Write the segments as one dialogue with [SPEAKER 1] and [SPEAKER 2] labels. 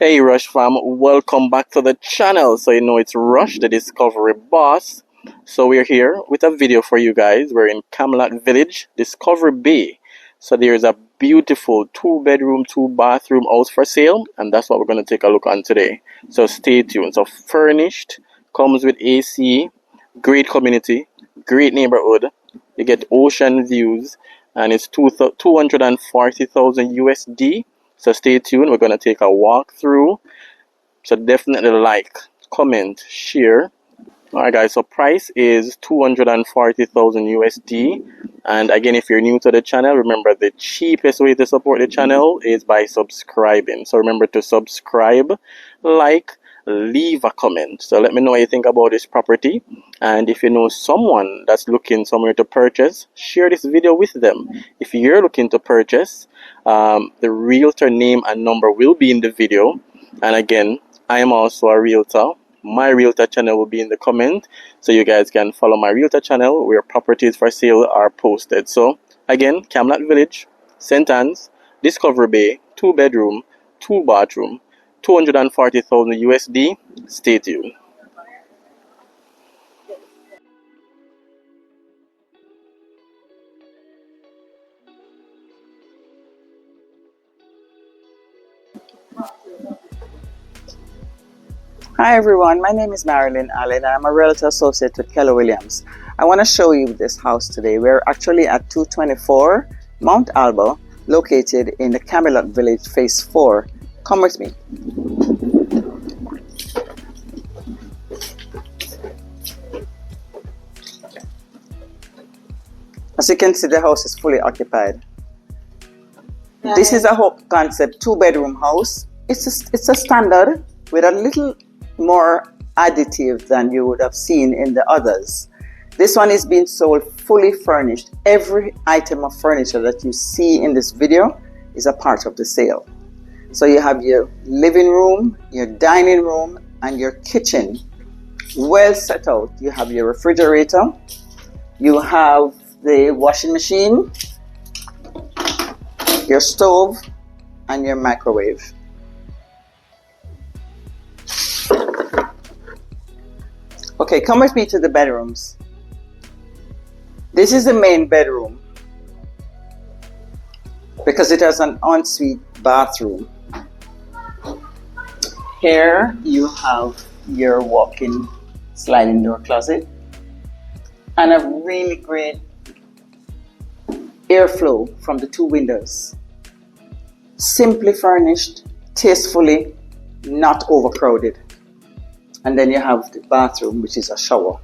[SPEAKER 1] Hey Rush fam, welcome back to the channel. So you know it's Rush, the Discovery Boss. So we're here with a video for you guys. We're in Camelot Village, Discovery Bay. So there's a beautiful 2-bedroom, 2-bathroom house for sale, and that's what we're going to take a look on today. So stay tuned. So furnished, comes with AC, great community, great neighborhood. You get ocean views, and it's 240,000 USD. So stay tuned. We're going to take a walk through. So definitely like, comment, share. Alright guys, so price is 240,000 USD. And again, if you're new to the channel, remember the cheapest way to support the channel is by subscribing. So remember to subscribe, like, leave a comment. So let me know what you think about this property. And if you know someone that's looking somewhere to purchase, share this video with them. If you're looking to purchase, the realtor name and number will be in the video. And again, I am also a realtor. My realtor channel will be in the comment, so you guys can follow my realtor channel where properties for sale are posted. So again, Camelot Village, St. Anne's, Discovery Bay, 2-bedroom, 2-bathroom, 240,000 USD. Stay tuned.
[SPEAKER 2] Hi everyone, my name is Marilyn and I'm a realtor associate with Keller Williams. I want to show you this house today. We're actually at 224 Mount Alba, located in the Camelot Village, Phase 4. Come with me. As you can see, the house is fully occupied. This is a Hope Concept 2-bedroom house. It's a standard with a little more additive than you would have seen in the others. This one is being sold fully furnished. Every item of furniture that you see in this video is a part of the sale. So you have your living room, your dining room, and your kitchen well set out. You have your refrigerator, you have the washing machine, your stove, and your microwave. Okay, come with me to the bedrooms. This is the main bedroom because it has an ensuite bathroom. Here you have your walk-in sliding door closet and a really great airflow from the 2 windows. Simply furnished, tastefully, not overcrowded. And then you have the bathroom, which is a shower.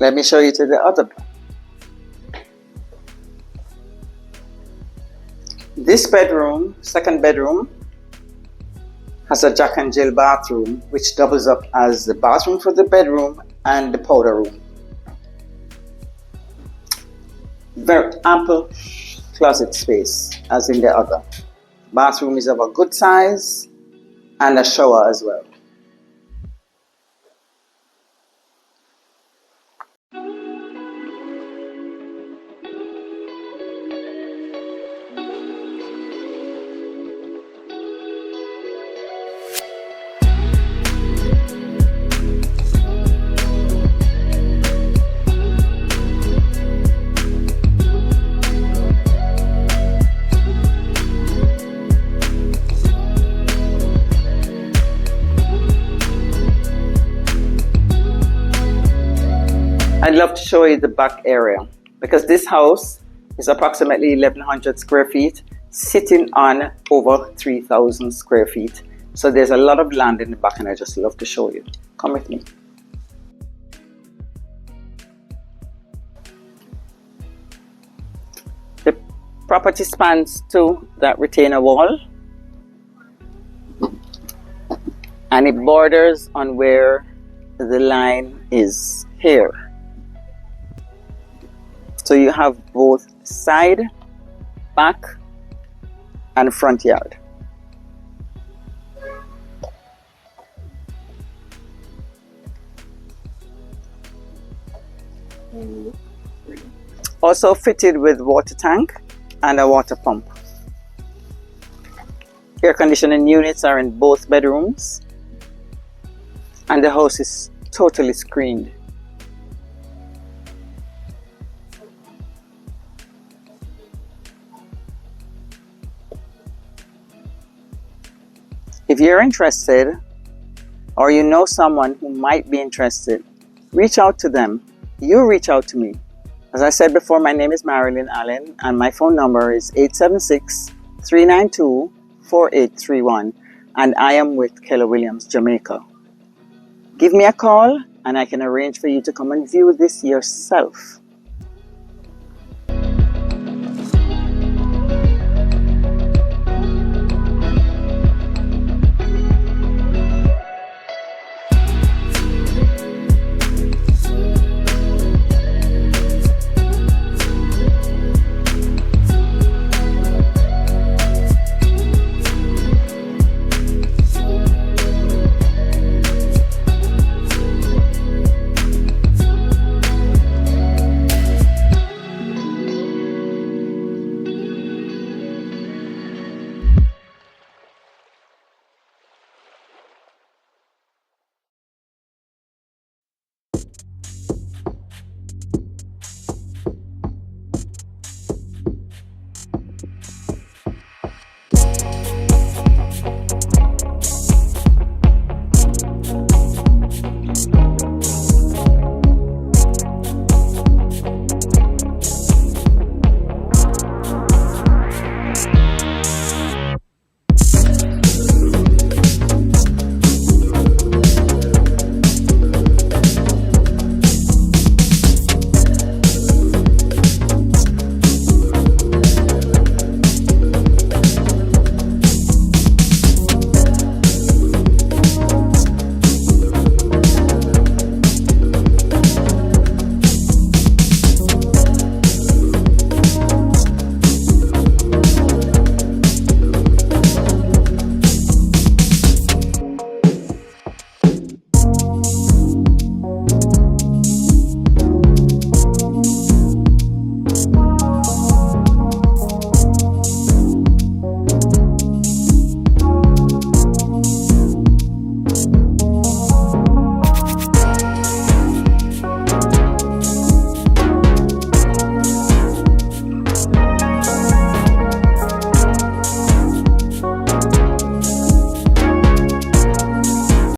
[SPEAKER 2] Let me show you to the other. This bedroom, second bedroom, has a Jack and Jill bathroom, which doubles up as the bathroom for the bedroom and the powder room. Very ample closet space, as in the other. Bathroom is of a good size, and a shower as well. I'd love to show you the back area because this house is approximately 1,100 square feet, sitting on over 3,000 square feet. So there's a lot of land in the back and I just love to show you. Come with me. The property spans to that retaining wall and it borders on where the line is here. So you have both side, back, and front yard. Also fitted with water tank and a water pump. Air conditioning units are in both bedrooms, and the house is totally screened. If you're interested, or you know someone who might be interested, reach out to them. You reach out to me. As I said before, my name is Marilyn Allen, and my phone number is 876-392-4831, and I am with Keller Williams, Jamaica. Give me a call, and I can arrange for you to come and view this yourself.